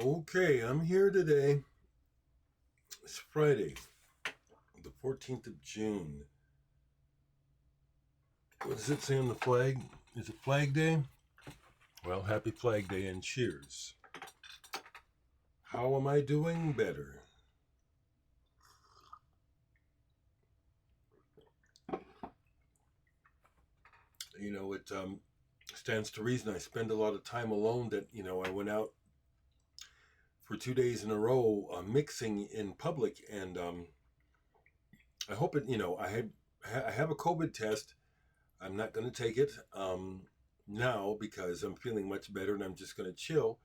Okay, I'm here today. It's Friday, the 14th of June. What does it say on the flag? Is it Flag Day? Well, happy Flag Day and cheers. How am I doing? Better. It stands to reason I spend a lot of time alone that, I went out for 2 days in a row mixing in public, and I hope it, I have a COVID test. I'm not going to take it now because I'm feeling much better and I'm just going to chill.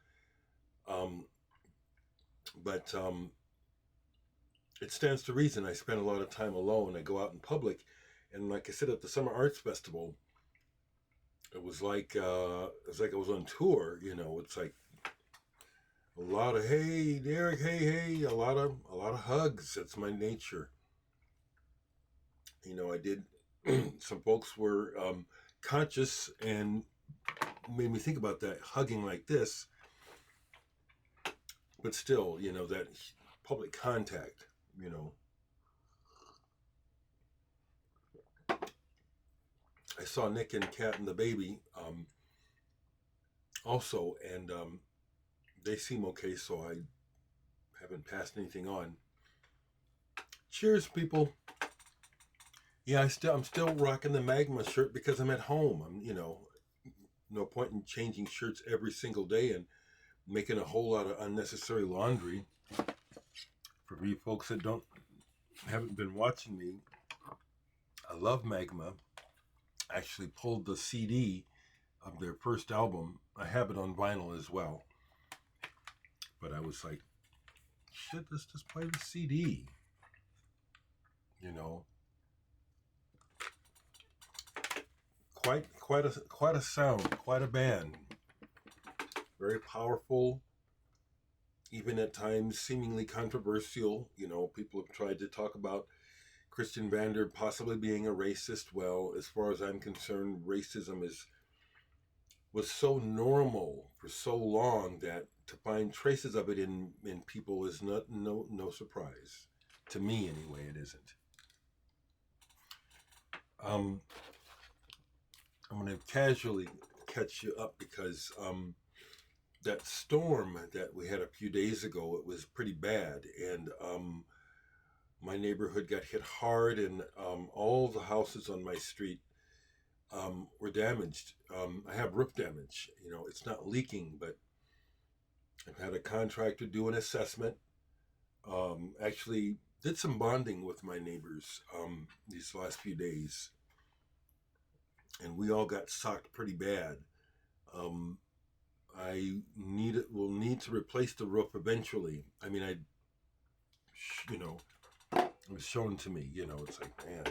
Um, but it stands to reason I spend a lot of time alone. I go out in public, and like I said at the Summer Arts Festival, it was like I was on tour. It's like a lot of hey Dereck, hey, a lot of hugs. That's my nature. I did. Some folks were conscious and made me think about that hugging like this, but still, that public contact. I saw Nick and Kat and the baby also, and they seem okay, so I haven't passed anything on. Cheers, people. Yeah, I'm still rocking the Magma shirt because I'm at home. No point in changing shirts every single day and making a whole lot of unnecessary laundry. For you folks that don't haven't been watching me, I love Magma. I actually pulled the CD of their first album. I have it on vinyl as well, but I was like, shit, let's just play the CD. You know, quite a sound, quite a band, very powerful, even at times seemingly controversial. People have tried to talk about Christian Vander possibly being a racist. Well, as far as I'm concerned, racism was so normal for so long that to find traces of it in people is no surprise. To me, anyway, it isn't. Um, I'm going to casually catch you up because that storm that we had a few days ago, it was pretty bad, and my neighborhood got hit hard, and all the houses on my street were damaged. I have roof damage. It's not leaking, but I've had a contractor do an assessment. Actually, did some bonding with my neighbors these last few days, and we all got socked pretty bad. Um, will need to replace the roof eventually. I mean, it was shown to me. It's like, man,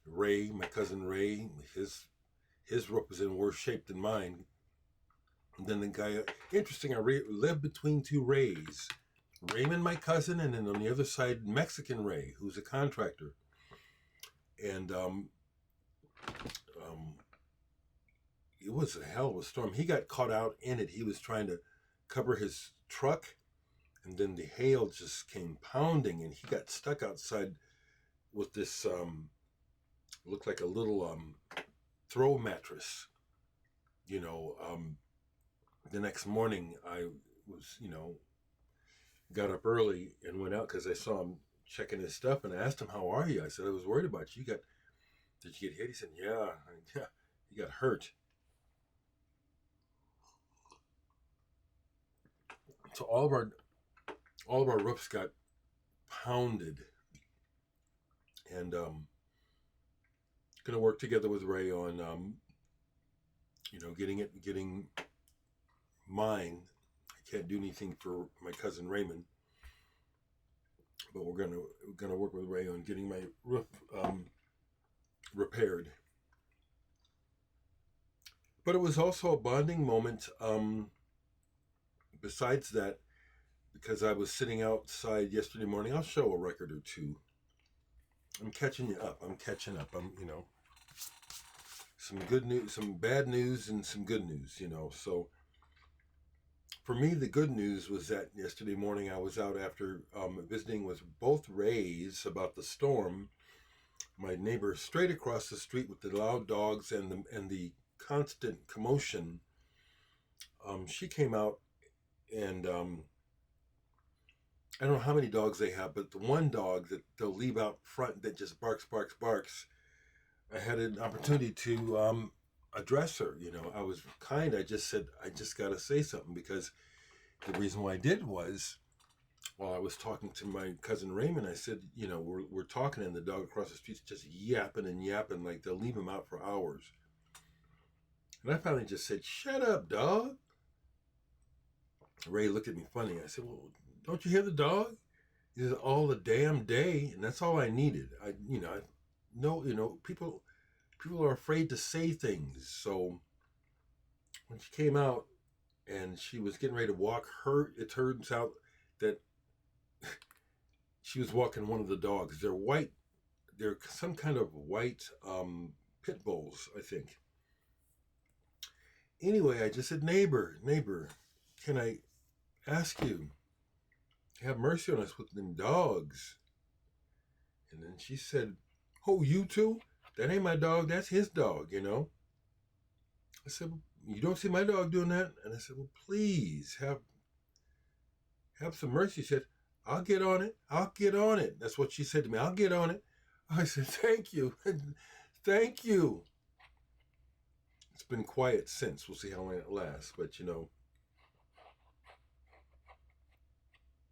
Ray, my cousin Ray, his roof is in worse shape than mine. And then the guy, interesting, lived between two Rays. Raymond, my cousin, and then on the other side, Mexican Ray, who's a contractor. And um, it was a hell of a storm. He got caught out in it. He was trying to cover his truck, and then the hail just came pounding, and he got stuck outside with this looked like a little throw mattress. The next morning I was, got up early and went out because I saw him checking his stuff, and I asked him, "How are you?" I said, "I was worried about you. Did you get hit?" He said, "Yeah, yeah, he got hurt." So all of our roofs got pounded, and going to work together with Ray on getting mine. I can't do anything for my cousin Raymond, but we're gonna work with Ray on getting my roof repaired. But it was also a bonding moment. Besides that, because I was sitting outside yesterday morning, I'll show a record or two. I'm catching you up. I'm catching up. Some good news, some bad news, and some good news. So for me, the good news was that yesterday morning I was out after visiting with both Rays about the storm. My neighbor straight across the street with the loud dogs and the constant commotion. She came out and I don't know how many dogs they have, but the one dog that they'll leave out front that just barks, barks, barks. I had an opportunity to address her. You know, I was kind. I just said, I just got to say something, because the reason why I did was, while I was talking to my cousin Raymond, I said, you know, we're talking, and the dog across the street's just yapping and yapping like they'll leave him out for hours. And I finally just said, "Shut up, dog." Ray looked at me funny. I said, "Well, don't you hear the dog? He said, all the damn day," and that's all I needed. People are afraid to say things. So when she came out and she was getting ready to walk, it turns out that she was walking one of the dogs. They're white. They're some kind of white pit bulls, I think. Anyway, I just said, neighbor, can I ask you, have mercy on us with them dogs? And then she said, "Oh, you too? That ain't my dog, that's his dog, you know." I said, "You don't see my dog doing that?" And I said, "Well, please, have some mercy." She said, I'll get on it. That's what she said to me. "I'll get on it." I said, "Thank you." Thank you. It's been quiet since. We'll see how long it lasts. But, you know,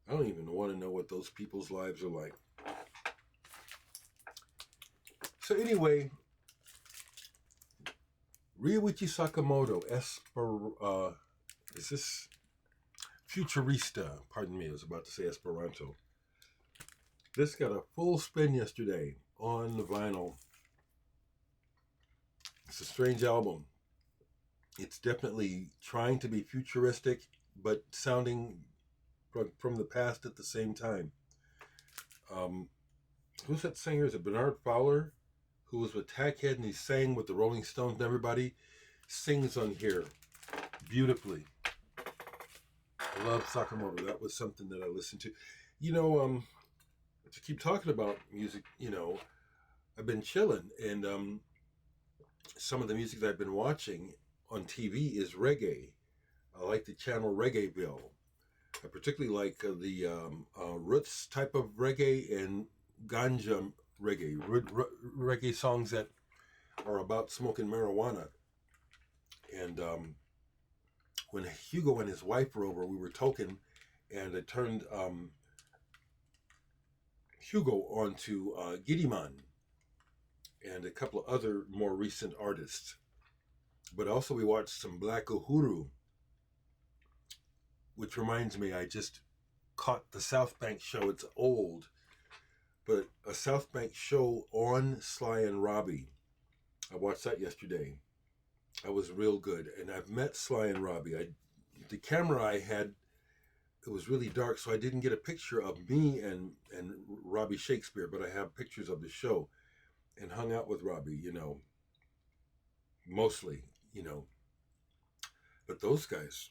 I don't even want to know what those people's lives are like. So anyway, Ryuichi Sakamoto, is this Futurista? Pardon me, I was about to say Esperanto. This got a full spin yesterday on the vinyl. It's a strange album. It's definitely trying to be futuristic, but sounding from the past at the same time. Who's that singer? Is it Bernard Fowler? Who was with Tackhead, and he sang with the Rolling Stones, and everybody sings on here beautifully. I love Sakamoto. That was something that I listened to. You know, to keep talking about music, you know, I've been chilling, and some of the music that I've been watching on TV is reggae. I like the channel Reggaeville. I particularly like the roots type of reggae and ganja reggae, reggae songs that are about smoking marijuana. And when Hugo and his wife were over, we were talking, and I turned Hugo onto Gidiman and a couple of other more recent artists. But also we watched some Black Uhuru, which reminds me, I just caught the South Bank show. It's old, but a South Bank show on Sly and Robbie. I watched that yesterday. That was real good. And I've met Sly and Robbie. The camera I had, it was really dark, so I didn't get a picture of me and Robbie Shakespeare, but I have pictures of the show, and hung out with Robbie, you know, mostly, you know. But those guys,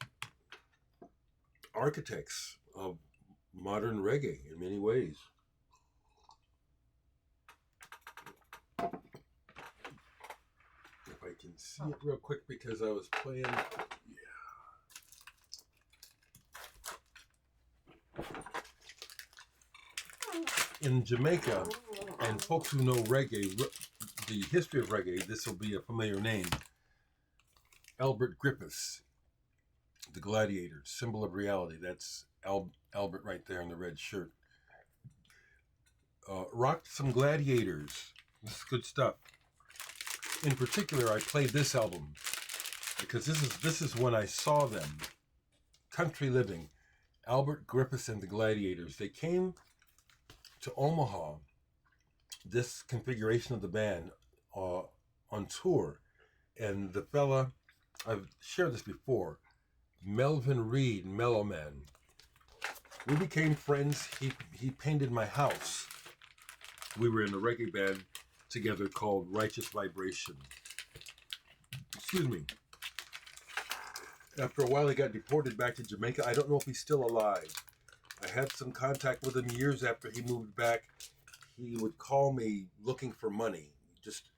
architects of modern reggae in many ways. If I can see it real quick, because I was playing, in Jamaica, and folks who know reggae, the history of reggae, this will be a familiar name. Albert Griffiths, the Gladiators, symbol of reality. That's Albert right there in the red shirt. Rocked some Gladiators. This is good stuff. In particular, I played this album because this is when I saw them. Country Living, Albert Griffiths and the Gladiators. They came to Omaha, this configuration of the band, on tour, and the fella, I've shared this before, Melvin Reed, Mellow Man. We became friends. He painted my house. We were in a reggae band together called Righteous Vibration. Excuse me. After a while, he got deported back to Jamaica. I don't know if he's still alive. I had some contact with him years after he moved back. He would call me looking for money, just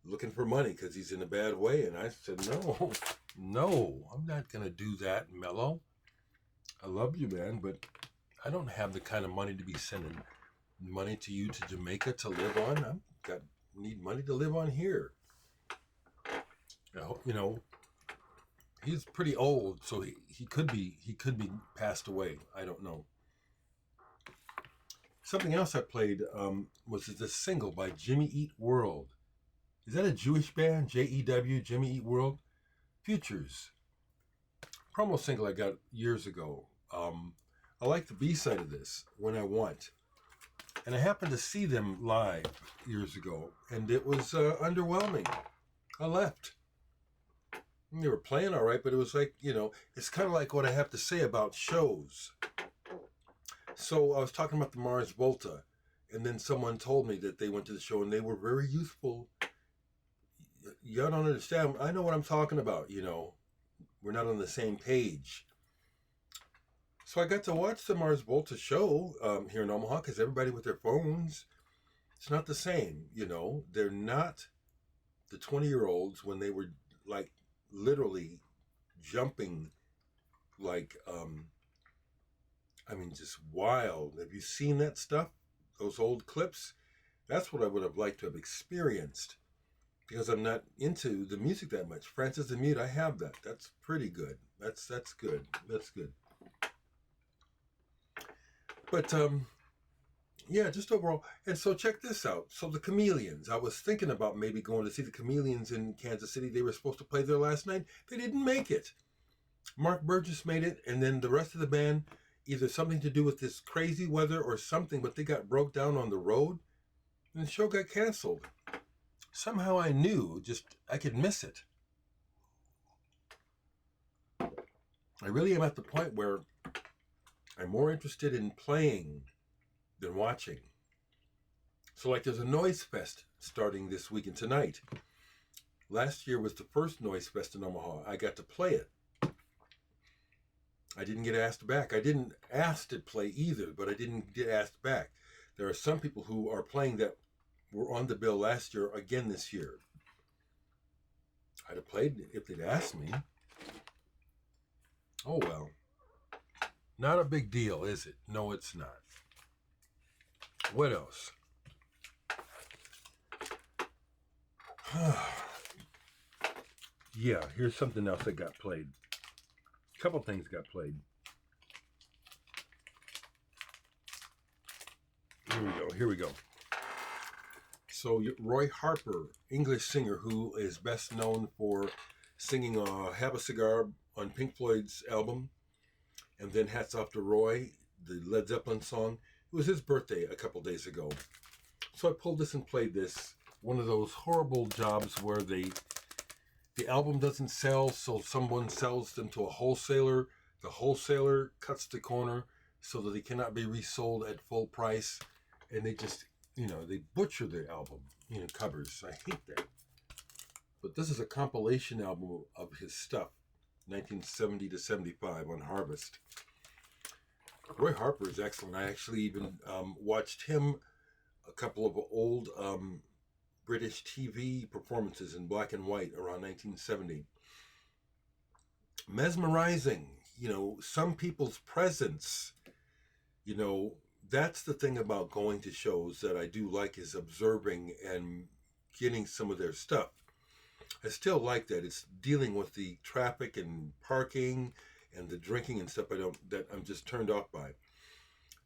looking for money because he's in a bad way. And I said, no, I'm not going to do that, Mello. I love you, man, but I don't have the kind of money to be sending money to you to Jamaica to live on. Need money to live on here. He's pretty old, so he could be passed away. I don't know. Something else I played was this single by Jimmy Eat World. Is that a Jewish band? Jew, Jimmy Eat World? Futures. Promo single I got years ago. I like the B-side of this, When I Want. And I happened to see them live years ago, and it was underwhelming. I left. They were playing all right, but it was like, it's kind of like what I have to say about shows. So I was talking about the Mars Volta, and then someone told me that they went to the show and they were very youthful. Y'all don't understand. I know what I'm talking about, We're not on the same page. So I got to watch the Mars Volta show here in Omaha because everybody with their phones, it's not the same, They're not the 20-year-olds when they were like literally jumping like, just wild. Have you seen that stuff? Those old clips? That's what I would have liked to have experienced because I'm not into the music that much. Francis the Mute, I have that. That's pretty good. That's good. That's good. But, yeah, just overall. And so check this out. So the Chameleons, I was thinking about maybe going to see the Chameleons in Kansas City. They were supposed to play there last night. They didn't make it. Mark Burgess made it, and then the rest of the band, either something to do with this crazy weather or something, but they got broke down on the road, and the show got canceled. Somehow I knew, I could miss it. I really am at the point where I'm more interested in playing than watching. So like there's a Noise Fest starting this week and tonight. Last year was the first Noise Fest in Omaha. I got to play it. I didn't get asked back. I didn't ask to play either, but I didn't get asked back. There are some people who are playing that were on the bill last year again this year. I'd have played if they'd asked me. Oh well. Not a big deal, is it? No, it's not. What else? Yeah, here's something else that got played. A couple things got played. Here we go. So Roy Harper, English singer who is best known for singing Have a Cigar on Pink Floyd's album, and then Hats Off to Roy, the Led Zeppelin song. It was his birthday a couple days ago. So I pulled this and played this. One of those horrible jobs where the album doesn't sell, so someone sells them to a wholesaler. The wholesaler cuts the corner so that they cannot be resold at full price. And they just, they butcher the album, covers. I hate that. But this is a compilation album of his stuff, 1970 to 75 on Harvest. Roy Harper is excellent. I actually even watched him a couple of old British TV performances in black and white around 1970. Mesmerizing, some people's presence, that's the thing about going to shows that I do like is observing and getting some of their stuff. I still like that. It's dealing with the traffic and parking and the drinking and stuff that I'm just turned off by.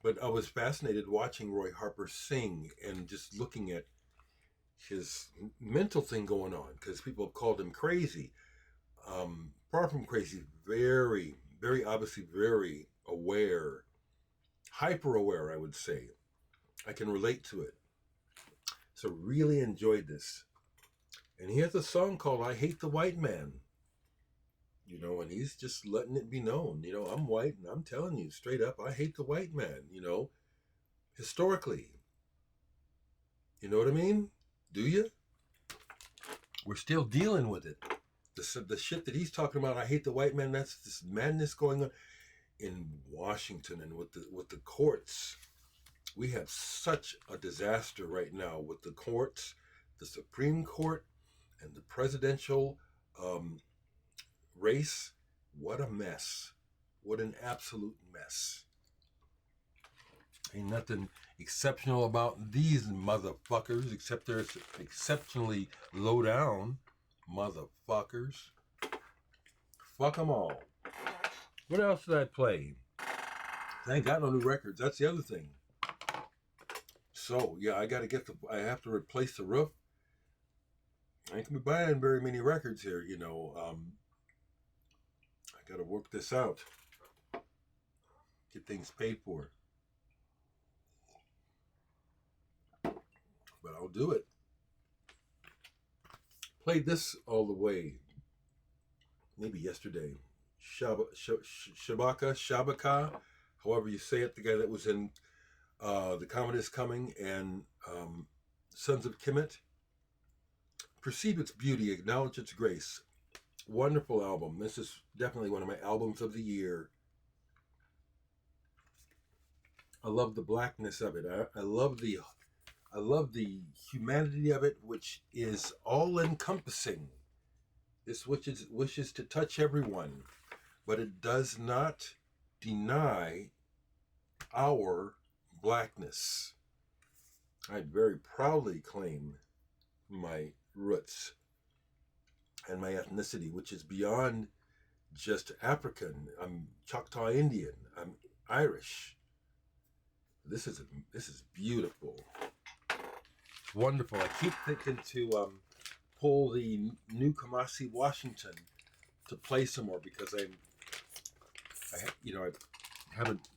But I was fascinated watching Roy Harper sing and just looking at his mental thing going on, because people have called him crazy. Far from crazy, very, very obviously very aware, hyper aware, I would say. I can relate to it. So really enjoyed this. And he has a song called I Hate the White Man. And he's just letting it be known. I'm white and I'm telling you straight up, I hate the white man, historically. You know what I mean? Do you? We're still dealing with it. the shit that he's talking about. I hate the white man. That's this madness going on in Washington and with the courts. We have such a disaster right now with the courts, the Supreme Court, and the presidential race. What a mess. What an absolute mess. Ain't nothing exceptional about these motherfuckers except they're exceptionally low down motherfuckers. Fuck them all. What else did I play? I ain't got no new records. That's the other thing. So, yeah, I have to replace the roof. I ain't gonna be buying very many records here, you know. I gotta work this out. Get things paid for. But I'll do it. Played this all the way. Maybe yesterday. Shabaka, however you say it. The guy that was in The Comet is Coming and Sons of Kemet. Perceive its beauty, acknowledge its grace. Wonderful album. This is definitely one of my albums of the year. I love the blackness of it. I love the humanity of it, which is all encompassing. This wishes to touch everyone, but it does not deny our blackness. I very proudly claim my roots and my ethnicity, which is beyond just African. I'm Choctaw Indian. I'm Irish. This is beautiful. It's wonderful. I keep thinking to pull the new Kamasi, Washington, to play some more because I haven't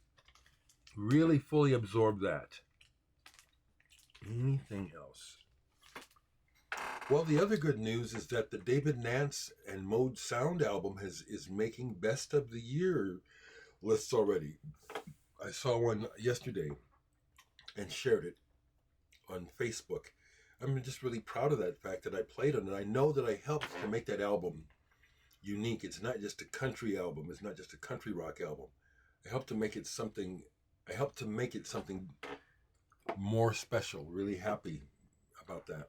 really fully absorbed that. Anything else? Well, the other good news is that the David Nance and Mode Sound album is making best of the year lists already. I saw one yesterday and shared it on Facebook. I'm just really proud of that fact that I played on it. I know that I helped to make that album unique. It's not just a country album. It's not just a country rock album. I helped to make it something more special. Really happy about that.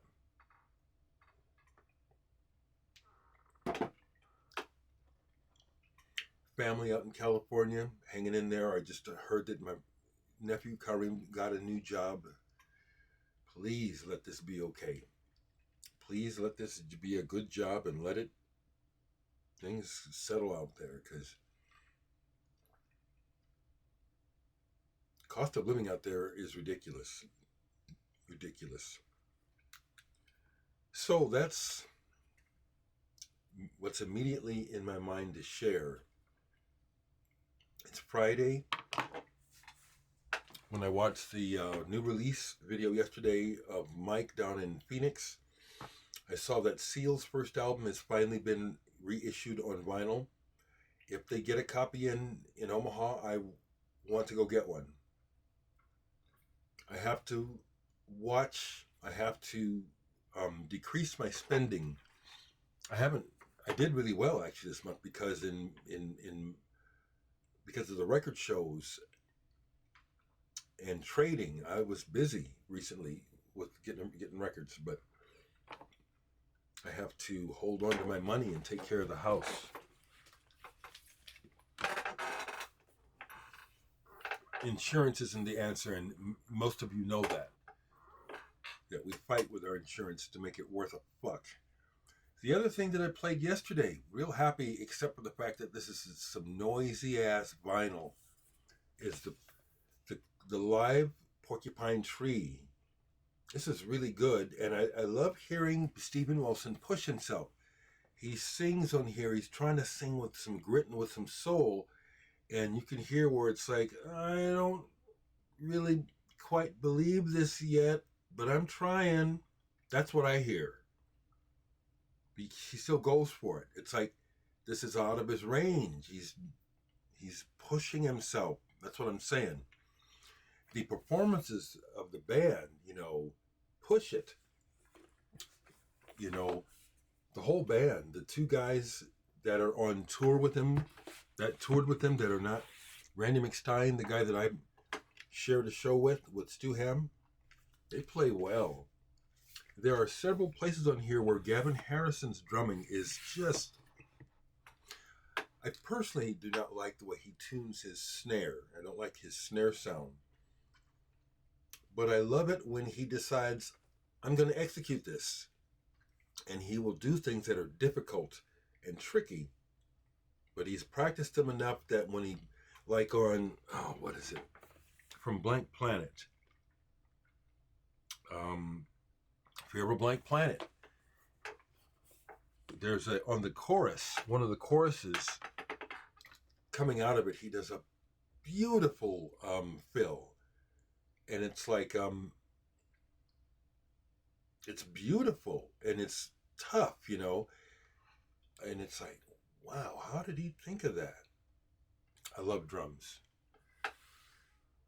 Family out in California, hanging in there. I just heard that my nephew Karim got a new job. Please let this be okay. Please let this be a good job and let things settle out there, because cost of living out there is ridiculous. Ridiculous. So that's what's immediately in my mind to share. It's Friday. When I watched the new release video yesterday of Mike down in Phoenix, I saw that Seal's first album has finally been reissued on vinyl. If they get a copy in Omaha, I want to go get one. I have to decrease my spending. I did really well actually this month because because of the record shows and trading. I was busy recently with getting records, but I have to hold on to my money and take care of the house. Insurance isn't the answer, and most of you know that we fight with our insurance to make it worth a fuck. The other thing that I played yesterday, real happy, except for the fact that this is some noisy ass vinyl, is the live Porcupine Tree. This is really good, and I love hearing Steven Wilson push himself. He sings on here. He's trying to sing with some grit and with some soul, and you can hear where it's like, I don't really quite believe this yet, but I'm trying. That's what I hear. He still goes for it. It's like this is out of his range. He's pushing himself. That's what I'm saying. The performances of the band, push it. the whole band, the two guys that are on tour with him, that toured with him, that are not Randy McStein, the guy that I shared a show with Stu Ham, they play well. There are several places on here where Gavin Harrison's drumming is just... I personally do not like the way he tunes his snare. I don't like his snare sound. But I love it when he decides, I'm going to execute this. And he will do things that are difficult and tricky. But he's practiced them enough that when he, like on, what is it? From Blank Planet. If you ever Blank Planet, there's on the chorus, one of the choruses, coming out of it, he does a beautiful fill. And it's like, it's beautiful and it's tough, you know. And it's like, wow, how did he think of that? I love drums.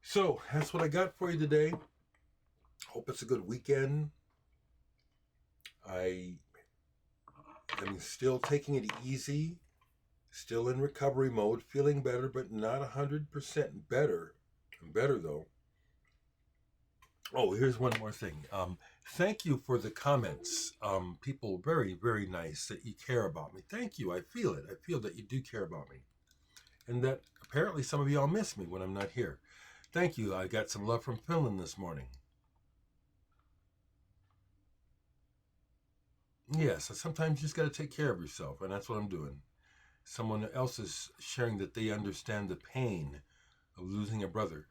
So that's what I got for you today. Hope it's a good weekend. I am still taking it easy, still in recovery mode, feeling better, but not 100% better. I'm better though. Oh, here's one more thing. Thank you for the comments. People very, very nice that you care about me. Thank you. I feel it. I feel that you do care about me. And that apparently some of y'all miss me when I'm not here. Thank you. I got some love from Finland this morning. Yes, sometimes you just got to take care of yourself, and that's what I'm doing. Someone else is sharing that they understand the pain of losing a brother.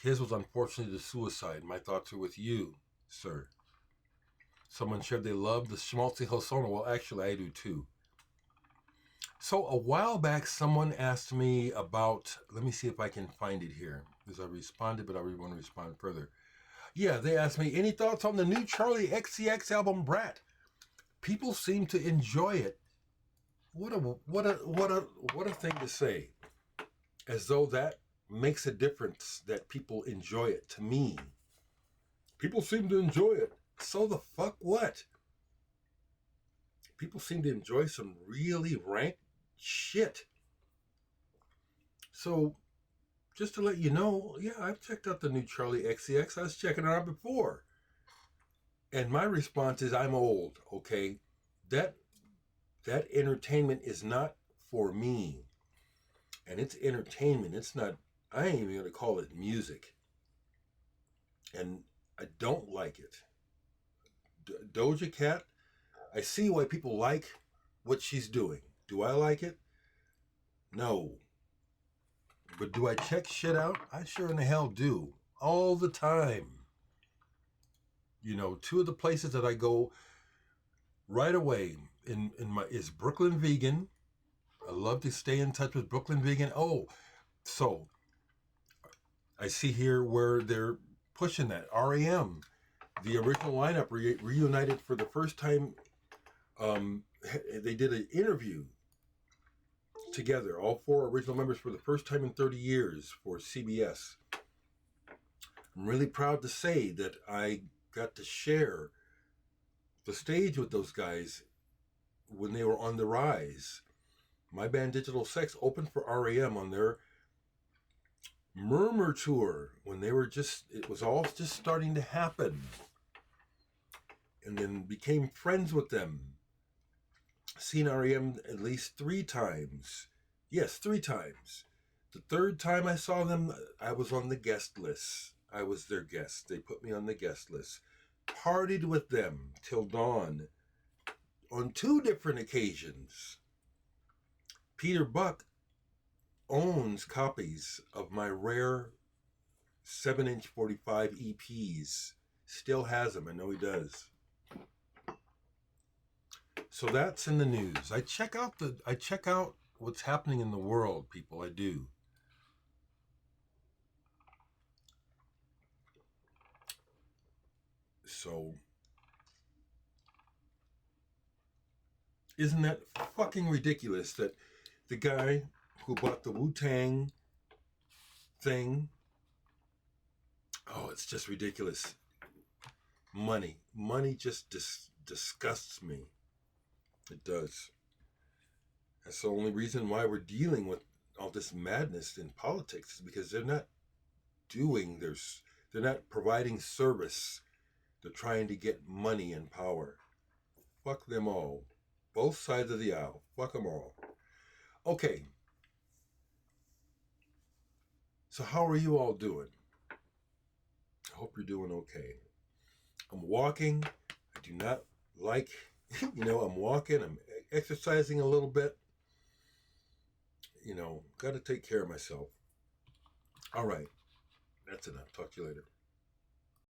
His was unfortunately the suicide. My thoughts are with you, sir. Someone shared they love the schmaltzy Hosono. Well, actually, I do too. So a while back, someone asked me about, let me see if I can find it here, because I responded, but I really want to respond further. Yeah, they asked me, any thoughts on the new Charlie XCX album, Brat? People seem to enjoy it. What a thing to say. As though that makes a difference that people enjoy it. To me, people seem to enjoy it. So the fuck what? People seem to enjoy some really rank shit. So, just to let you know, yeah, I've checked out the new Charlie XCX. I was checking it out before. And my response is, I'm old, okay? That entertainment is not for me. And it's entertainment. It's not, I ain't even going to call it music. And I don't like it. Doja Cat, I see why people like what she's doing. Do I like it? No. But do I check shit out? I sure in the hell do. All the time. You know, two of the places that I go right away in my is Brooklyn Vegan. I love to stay in touch with Brooklyn Vegan. Oh, so I see here where they're pushing that. REM, the original lineup reunited for the first time. They did an interview together, all four original members, for the first time in 30 years for CBS. I'm really proud to say that I got to share the stage with those guys when they were on the rise. My band Digital Sex opened for REM on their Murmur tour when they were it was all just starting to happen. And then became friends with them. Seen REM at least 3 times. Yes, 3 times. The third time I saw them, I was on the guest list. I was their guest. They put me on the guest list. Partied with them till dawn on 2 different occasions. Peter Buck owns copies of my rare 7-inch 45 EPs. Still has them. I know he does. So that's in the news. I check out what's happening in the world, people. I do. So, isn't that fucking ridiculous that the guy who bought the Wu-Tang thing, oh, it's just ridiculous. Money just disgusts me. It does. That's the only reason why we're dealing with all this madness in politics, is because they're not doing their, they're not providing service. They're trying to get money and power. Fuck them all. Both sides of the aisle. Fuck them all. Okay. So how are you all doing? I hope you're doing okay. I'm walking. I do not like, I'm walking. I'm exercising a little bit. Got to take care of myself. All right. That's enough. Talk to you later.